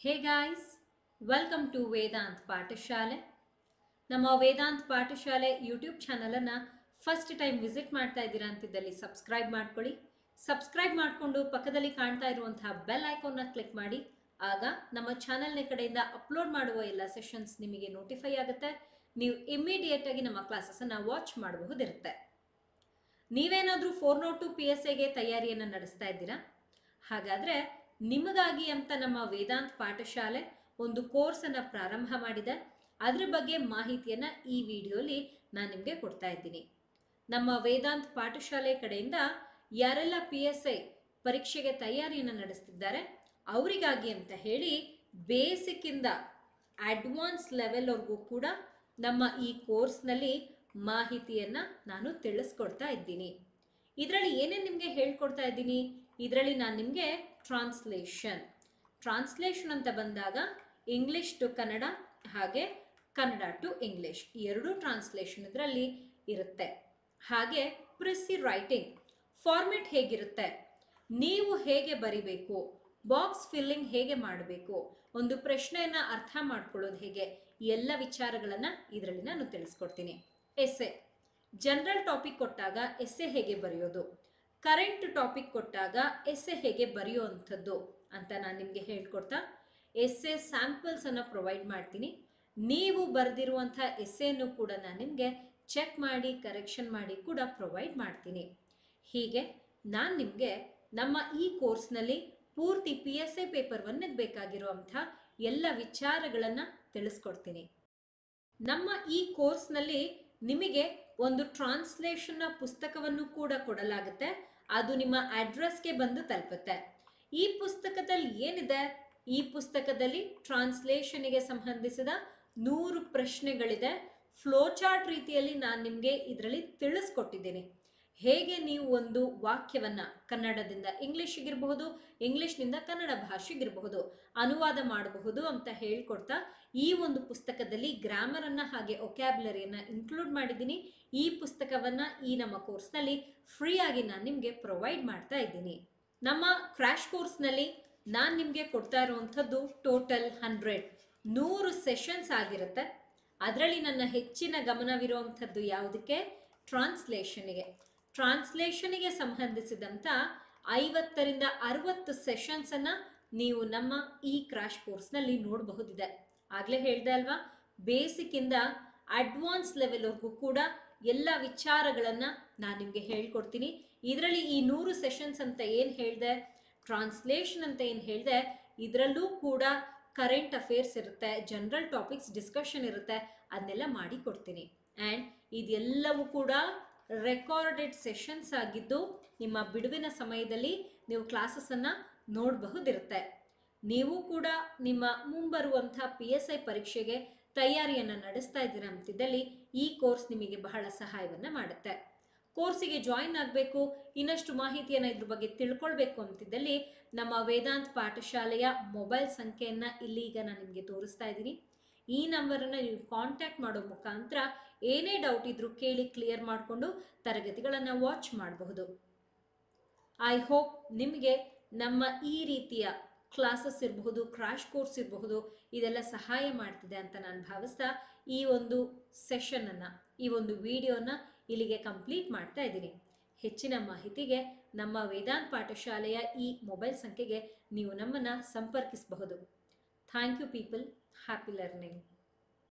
Hey guys, welcome to Vedant ಪಾಠಶಾಲೆ. ನಮ್ಮ ವೇದಾಂತ್ ಪಾಠಶಾಲೆ ಯೂಟ್ಯೂಬ್ ಚಾನಲನ್ನು ಫಸ್ಟ್ ಟೈಮ್ ವಿಸಿಟ್ ಮಾಡ್ತಾ ಇದ್ದೀರಾ ಅಂತಿದ್ದಲ್ಲಿ ಸಬ್ಸ್ಕ್ರೈಬ್ ಮಾಡ್ಕೊಳ್ಳಿ. ಸಬ್ಸ್ಕ್ರೈಬ್ ಮಾಡಿಕೊಂಡು ಪಕ್ಕದಲ್ಲಿ ಕಾಣ್ತಾ ಇರುವಂತಹ ಬೆಲ್ ಐಕಾನ್ನ ಕ್ಲಿಕ್ ಮಾಡಿ. ಆಗ ನಮ್ಮ ಚಾನಲ್ನ ಕಡೆಯಿಂದ ಅಪ್ಲೋಡ್ ಮಾಡುವ ಎಲ್ಲ ಸೆಷನ್ಸ್ ನಿಮಗೆ ನೋಟಿಫೈ ಆಗುತ್ತೆ. ನೀವು ಇಮಿಡಿಯೇಟ್ ಆಗಿ ನಮ್ಮ ಕ್ಲಾಸಸ್ಸನ್ನು ವಾಚ್ ಮಾಡಬಹುದಿರುತ್ತೆ. ನೀವೇನಾದರೂ 402 PSIಗೆ ತಯಾರಿಯನ್ನು ನಡೆಸ್ತಾ ಇದ್ದೀರಾ? ಹಾಗಾದರೆ ನಿಮಗಾಗಿ ಅಂತ ನಮ್ಮ ವೇದಾಂತ್ ಪಾಠಶಾಲೆ ಒಂದು ಕೋರ್ಸನ್ನು ಪ್ರಾರಂಭ ಮಾಡಿದೆ. ಅದರ ಬಗ್ಗೆ ಮಾಹಿತಿಯನ್ನು ಈ ವಿಡಿಯೋಲಿ ನಾನು ನಿಮಗೆ ಕೊಡ್ತಾ ಇದ್ದೀನಿ. ನಮ್ಮ ವೇದಾಂತ್ ಪಾಠಶಾಲೆ ಕಡೆಯಿಂದ ಯಾರೆಲ್ಲ PSI ಪರೀಕ್ಷೆಗೆ ತಯಾರಿಯನ್ನು ನಡೆಸ್ತಿದ್ದಾರೆ ಅವರಿಗಾಗಿ ಅಂತ ಹೇಳಿ ಬೇಸಿಕ್ಕಿಂದ ಅಡ್ವಾನ್ಸ್ ಲೆವೆಲ್ವರೆಗೂ ಕೂಡ ನಮ್ಮ ಈ ಕೋರ್ಸ್ನಲ್ಲಿ ಮಾಹಿತಿಯನ್ನು ನಾನು ತಿಳಿಸ್ಕೊಡ್ತಾ ಇದ್ದೀನಿ. ಇದರಲ್ಲಿ ಏನೇನು ನಿಮಗೆ ಹೇಳ್ಕೊಡ್ತಾ ಇದ್ದೀನಿ? ಇದರಲ್ಲಿ ನಾನು ನಿಮಗೆ ಟ್ರಾನ್ಸ್ಲೇಷನ್ ಅಂತ ಬಂದಾಗ ಇಂಗ್ಲಿಷ್ ಟು ಕನ್ನಡ ಹಾಗೆ ಕನ್ನಡ ಟು ಇಂಗ್ಲಿಷ್ ಈ ಎರಡೂ ಟ್ರಾನ್ಸ್ಲೇಷನ್ ಇದರಲ್ಲಿ ಇರುತ್ತೆ. ಹಾಗೆ ಪ್ರಿಸಿ ರೈಟಿಂಗ್ ಫಾರ್ಮೆಟ್ ಹೇಗಿರುತ್ತೆ, ನೀವು ಹೇಗೆ ಬರಿಬೇಕು, ಬಾಕ್ಸ್ ಫಿಲ್ಲಿಂಗ್ ಹೇಗೆ ಮಾಡಬೇಕು, ಒಂದು ಪ್ರಶ್ನೆಯನ್ನು ಅರ್ಥ ಮಾಡ್ಕೊಳ್ಳೋದು ಹೇಗೆ, ಈ ಎಲ್ಲ ವಿಚಾರಗಳನ್ನು ಇದರಲ್ಲಿ ನಾನು ತಿಳಿಸ್ಕೊಡ್ತೀನಿ. ಎಸ್ಸೆ ಜನರಲ್ ಟಾಪಿಕ್ ಕೊಟ್ಟಾಗ ಎಸ್ಸೆ ಹೇಗೆ ಬರೆಯೋದು, ಕರೆಂಟ್ ಟಾಪಿಕ್ ಕೊಟ್ಟಾಗ ಎಸ್ಸೆ ಹೇಗೆ ಬರೆಯುವಂಥದ್ದು ಅಂತ ನಾನು ನಿಮಗೆ ಹೇಳ್ಕೊಡ್ತಾ ಎಸ್ಸೆ ಸ್ಯಾಂಪಲ್ಸನ್ನು ಪ್ರೊವೈಡ್ ಮಾಡ್ತೀನಿ. ನೀವು ಬರೆದಿರುವಂಥ ಎಸ್ಸೆಯನ್ನು ಕೂಡ ನಾನು ನಿಮಗೆ ಚೆಕ್ ಮಾಡಿ ಕರೆಕ್ಷನ್ ಮಾಡಿ ಕೂಡ ಪ್ರೊವೈಡ್ ಮಾಡ್ತೀನಿ. ಹೀಗೆ ನಾನು ನಿಮಗೆ ನಮ್ಮ ಈ ಕೋರ್ಸ್ನಲ್ಲಿ ಪೂರ್ತಿ PSI ಪೇಪರ್ 1ಗೆ ಬೇಕಾಗಿರುವಂಥ ಎಲ್ಲ ವಿಚಾರಗಳನ್ನು ತಿಳಿಸ್ಕೊಡ್ತೀನಿ. ನಮ್ಮ ಈ ಕೋರ್ಸ್ನಲ್ಲಿ ನಿಮಗೆ ಒಂದು ಟ್ರಾನ್ಸ್ಲೇಷನ್ನ ಪುಸ್ತಕವನ್ನು ಕೂಡ ಕೊಡಲಾಗುತ್ತೆ. ಅದು ನಿಮ್ಮ ಅಡ್ರೆಸ್ಗೆ ಬಂದು ತಲುಪುತ್ತೆ. ಈ ಪುಸ್ತಕದಲ್ಲಿ ಏನಿದೆ? ಈ ಪುಸ್ತಕದಲ್ಲಿ ಟ್ರಾನ್ಸ್ಲೇಷನ್ಗೆ ಸಂಬಂಧಿಸಿದ 100 ಪ್ರಶ್ನೆಗಳಿದೆ. ಫ್ಲೋ ಚಾರ್ಟ್ ರೀತಿಯಲ್ಲಿ ನಾನು ನಿಮಗೆ ಇದರಲ್ಲಿ ತಿಳಿಸ್ಕೊಟ್ಟಿದ್ದೀನಿ. ಹೇಗೆ ನೀವು ಒಂದು ವಾಕ್ಯವನ್ನು ಕನ್ನಡದಿಂದ ಇಂಗ್ಲೀಷಿಗಿರಬಹುದು, ಇಂಗ್ಲೀಷ್ನಿಂದ ಕನ್ನಡ ಭಾಷೆಗಿರಬಹುದು ಅನುವಾದ ಮಾಡಬಹುದು ಅಂತ ಹೇಳ್ಕೊಡ್ತಾ ಈ ಒಂದು ಪುಸ್ತಕದಲ್ಲಿ ಗ್ರಾಮರನ್ನು ಹಾಗೆ ಒಕ್ಯಾಬ್ಯುಲರಿಯನ್ನು ಇನ್ಕ್ಲೂಡ್ ಮಾಡಿದ್ದೀನಿ. ಈ ಪುಸ್ತಕವನ್ನು ಈ ನಮ್ಮ ಕೋರ್ಸ್ನಲ್ಲಿ ಫ್ರೀಯಾಗಿ ನಾನು ನಿಮಗೆ ಪ್ರೊವೈಡ್ ಮಾಡ್ತಾ ಇದ್ದೀನಿ. ನಮ್ಮ ಕ್ರ್ಯಾಶ್ ಕೋರ್ಸ್ನಲ್ಲಿ ನಾನು ನಿಮಗೆ ಕೊಡ್ತಾ ಇರುವಂಥದ್ದು ಟೋಟಲ್ 100 ಸೆಷನ್ಸ್ ಆಗಿರುತ್ತೆ. ಅದರಲ್ಲಿ ನನ್ನ ಹೆಚ್ಚಿನ ಗಮನವಿರುವಂಥದ್ದು ಯಾವುದಕ್ಕೆ? ಟ್ರಾನ್ಸ್ಲೇಷನ್ಗೆ ಸಂಬಂಧಿಸಿದಂಥ 50ರಿಂದ 60 ಸೆಷನ್ಸನ್ನು ನೀವು ನಮ್ಮ ಈ ಕ್ರ್ಯಾಶ್ ಕೋರ್ಸ್ನಲ್ಲಿ ನೋಡಬಹುದಿದೆ. ಆಗಲೇ ಹೇಳಿದೆ ಅಲ್ವಾ, ಬೇಸಿಕ್ಕಿಂದ ಅಡ್ವಾನ್ಸ್ ಲೆವೆಲ್ವರೆಗೂ ಕೂಡ ಎಲ್ಲ ವಿಚಾರಗಳನ್ನು ನಾನು ನಿಮಗೆ ಹೇಳ್ಕೊಡ್ತೀನಿ. ಇದರಲ್ಲಿ ಈ 100 ಸೆಷನ್ಸ್ ಅಂತ ಏನು ಹೇಳಿದೆ, ಟ್ರಾನ್ಸ್ಲೇಷನ್ ಅಂತ ಏನು ಹೇಳಿದೆ, ಇದರಲ್ಲೂ ಕೂಡ ಕರೆಂಟ್ ಅಫೇರ್ಸ್ ಇರುತ್ತೆ, ಜನರಲ್ ಟಾಪಿಕ್ಸ್ ಡಿಸ್ಕಷನ್ ಇರುತ್ತೆ, ಅದನ್ನೆಲ್ಲ ಮಾಡಿ ಕೊಡ್ತೀನಿ. ಆ್ಯಂಡ್ ಇದೆಲ್ಲವೂ ಕೂಡ ರೆಕಾರ್ಡೆಡ್ ಸೆಷನ್ಸ್ ಆಗಿದ್ದು ನಿಮ್ಮ ಬಿಡುವಿನ ಸಮಯದಲ್ಲಿ ನೀವು ಕ್ಲಾಸಸ್ಸನ್ನು ನೋಡಬಹುದಿರುತ್ತೆ. ನೀವು ಕೂಡ ನಿಮ್ಮ ಮುಂಬರುವಂಥ PSI ಪರೀಕ್ಷೆಗೆ ತಯಾರಿಯನ್ನು ನಡೆಸ್ತಾ ಇದ್ದೀರಾ ಅಂತಿದ್ದಲ್ಲಿ ಈ ಕೋರ್ಸ್ ನಿಮಗೆ ಬಹಳ ಸಹಾಯವನ್ನು ಮಾಡುತ್ತೆ. ಕೋರ್ಸಿಗೆ ಜಾಯಿನ್ ಆಗಬೇಕು, ಇನ್ನಷ್ಟು ಮಾಹಿತಿಯನ್ನು ಇದ್ರ ಬಗ್ಗೆ ತಿಳ್ಕೊಳ್ಬೇಕು ಅಂತಿದ್ದಲ್ಲಿ ನಮ್ಮ ವೇದಾಂತ್ ಪಾಠಶಾಲೆಯ ಮೊಬೈಲ್ ಸಂಖ್ಯೆಯನ್ನು ಇಲ್ಲಿ ಈಗ ನಾನು ನಿಮಗೆ ತೋರಿಸ್ತಾ ಇದ್ದೀನಿ. ಈ ನಂಬರನ್ನು ನೀವು ಕಾಂಟ್ಯಾಕ್ಟ್ ಮಾಡೋ ಮುಖಾಂತರ ಏನೇ ಡೌಟ್ ಇದ್ರೂ ಕೇಳಿ ಕ್ಲಿಯರ್ ಮಾಡಿಕೊಂಡು ತರಗತಿಗಳನ್ನು ವಾಚ್ ಮಾಡಬಹುದು. ಐ ಹೋಪ್ ನಿಮಗೆ ನಮ್ಮ ಈ ರೀತಿಯ ಕ್ಲಾಸಸ್ ಇರಬಹುದು, ಕ್ರ್ಯಾಶ್ ಕೋರ್ಸ್ ಇರಬಹುದು, ಇದೆಲ್ಲ ಸಹಾಯ ಮಾಡ್ತಿದೆ ಅಂತ ನಾನು ಭಾವಿಸ್ತಾ ಈ ಒಂದು ಸೆಷನನ್ನು, ಈ ಒಂದು ವಿಡಿಯೋನ ಇಲ್ಲಿಗೆ ಕಂಪ್ಲೀಟ್ ಮಾಡ್ತಾ ಇದ್ದೀನಿ. ಹೆಚ್ಚಿನ ಮಾಹಿತಿಗೆ ನಮ್ಮ ವೇದಾಂತ್ ಪಾಠಶಾಲೆಯ ಈ ಮೊಬೈಲ್ ಸಂಖ್ಯೆಗೆ ನೀವು ನಮ್ಮನ್ನು ಸಂಪರ್ಕಿಸಬಹುದು. Thank you people. Happy learning.